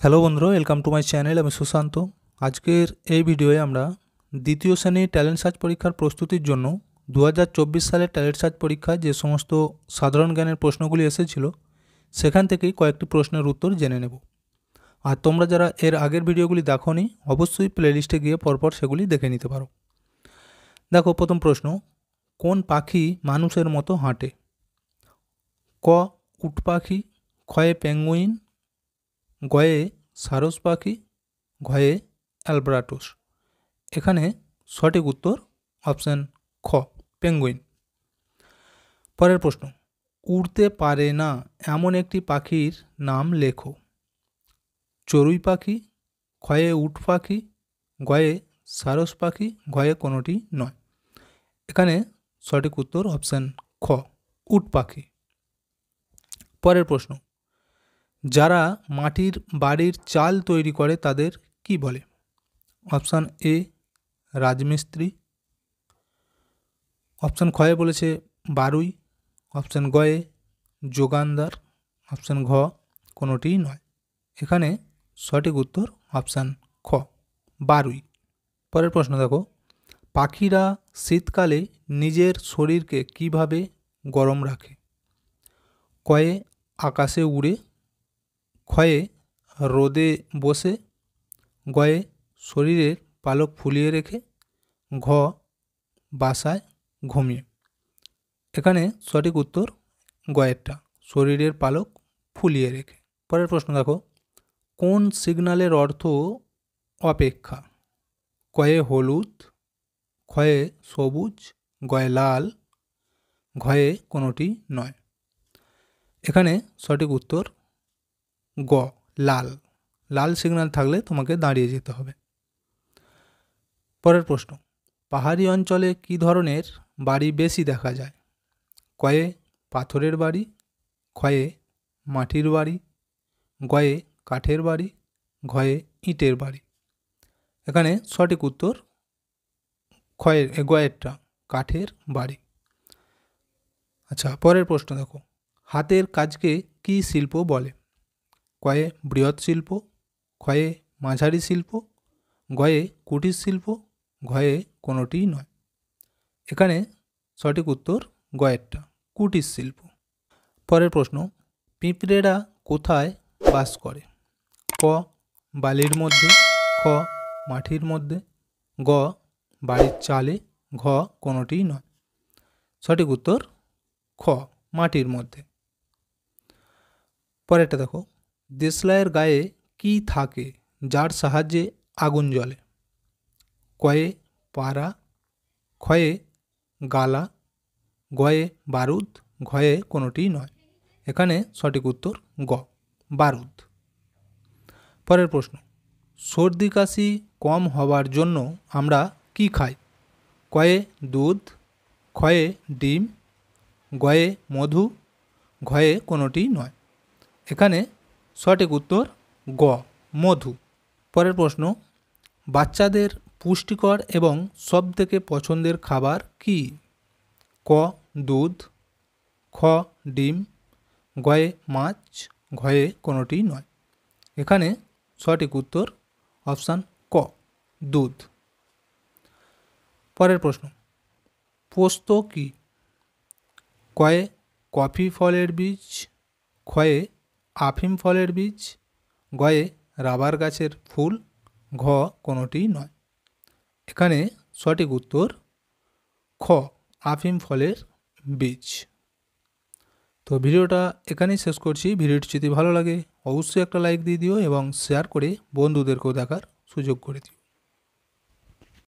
Hello বন্ধুরা, welcome to my channel. আমি সুশান্ত। আজকের এই ভিডিওয়ে আমরা দ্বিতীয় শ্রেণীর ট্যালেন্ট সার্চ পরীক্ষার প্রস্তুতির জন্য 2024 সালের ট্যালেন্ট সার্চ পরীক্ষায় যে সমস্ত সাধারণ জ্ঞানের প্রশ্নগুলি এসেছিল সেখান থেকেই কয়েকটি প্রশ্নের উত্তর জেনে নেব। আর তোমরা যারা এর আগের ভিডিওগুলি দেখোনি অবশ্যই প্লেলিস্টে গিয়ে পরপর সেগুলি দেখে নিতে পারো। দেখো, প্রথম প্রশ্ন, কোন পাখি মানুষের মতো হাঁটে? ক উট পাখি, খয়ে পেঙ্গুইন, গয়ে সারস পাখি, ঘয়ে অ্যালবাট্রোস। এখানে সঠিক উত্তর অপশান খ, পেঙ্গুইন। পরের প্রশ্ন, উড়তে পারে না এমন একটি পাখির নাম লেখো। চড়ুই পাখি, খয়ে উট পাখি, গয়ে সারস পাখি, ঘয়ে কোনোটি নয়। এখানে সঠিক উত্তর অপশান খ, উট পাখি। পরের প্রশ্ন, যারা মাটির বাড়ির চাল তৈরি করে তাদের কি বলে? অপশান এ রাজমিস্ত্রি, অপশান খয়ে বলেছে বারুই, অপশান গয়ে যোগানদার, অপশান ঘ কোনোটিই নয়। এখানে সঠিক উত্তর অপশান খ, বারুই। পরের প্রশ্ন দেখো, পাখিরা শীতকালে নিজের শরীরকে কিভাবে গরম রাখে? কয়ে আকাশে উড়ে, ক্ষয়ে রোদে বসে, গয়ে শরীরের পালক ফুলিয়ে রেখে, ঘ বাসায় ঘুমিয়ে। এখানে সঠিক উত্তর গয়েরটা, শরীরের পালক ফুলিয়ে রেখে। পরের প্রশ্ন দেখো, কোন সিগন্যালের অর্থ অপেক্ষা? কয়ে হলুদ, ক্ষয়ে সবুজ, গয়ে লাল, ঘয়ে কোনোটি নয়। এখানে সঠিক উত্তর গ লাল। লাল সিগন্যাল থাকলে তোমাকে দাঁড়িয়ে যেতে হবে। পরের প্রশ্ন, পাহাড়ি অঞ্চলে কী ধরনের বাড়ি বেশি দেখা যায়? কয়ে পাথরের বাড়ি, ক্ষয়ে মাটির বাড়ি, গয়ে কাঠের বাড়ি, ঘয়ে ইটের বাড়ি। এখানে সঠিক উত্তর গয়েরটা, কাঠের বাড়ি। আচ্ছা, পরের প্রশ্ন দেখো, হাতের কাজকে কী শিল্প বলে? কয়ে বৃহৎ শিল্প, ক্ষয়ে মাঝারি শিল্প, গয়ে কুটির শিল্প, ঘয়ে কোনোটি নয়। এখানে সঠিক উত্তর গয়েরটা, কুটির শিল্প। পরের প্রশ্ন, পিঁপড়েরা কোথায় বাস করে? ক বালির মধ্যে, খ মাটির মধ্যে, গ বাড়ির চালে, ঘ কোনোটি নয়। সঠিক উত্তর খ মাটির মধ্যে। পরেরটা দেখো, দেশলাইয়ের গায়ে কি থাকে যার সাহায্যে আগুন জ্বলে? কয়ে পাড়া, ক্ষয়ে গালা, গয়ে বারুদ, ঘয়ে কোনোটি নয়। এখানে সঠিক উত্তর গ বারুদ। পরের প্রশ্ন, সর্দি কাশি কম হওয়ার জন্য আমরা কি খাই? কয়ে দুধ, ক্ষয়ে ডিম, গয়ে মধু, ঘয়ে কোনোটি নয়। এখানে সঠিক উত্তর গ মধু। পরের প্রশ্ন, বাচ্চাদের পুষ্টিকর এবং সবথেকে পছন্দের খাবার কি? ক দুধ, খ ডিম, গয়ে মাছ, ঘয়ে কোনোটি নয়। এখানে সঠিক উত্তর অপশান ক দুধ। পরের প্রশ্ন, পোস্ত কি? কয়ে কফি ফলের বীজ, ক্ষয়ে আফিম ফলের বীজ, গয়ে রাবার গাছের ফুল, ঘ কোনোটি নয়। এখানে সঠিক উত্তর খ আফিম ফলের বীজ। তো ভিডিওটা এখানেই শেষ করছি। ভিডিওটি যদি ভালো লাগে অবশ্যই একটা লাইক দিয়ে দিও এবং শেয়ার করে বন্ধুদেরকেও দেখার সুযোগ করে দিও।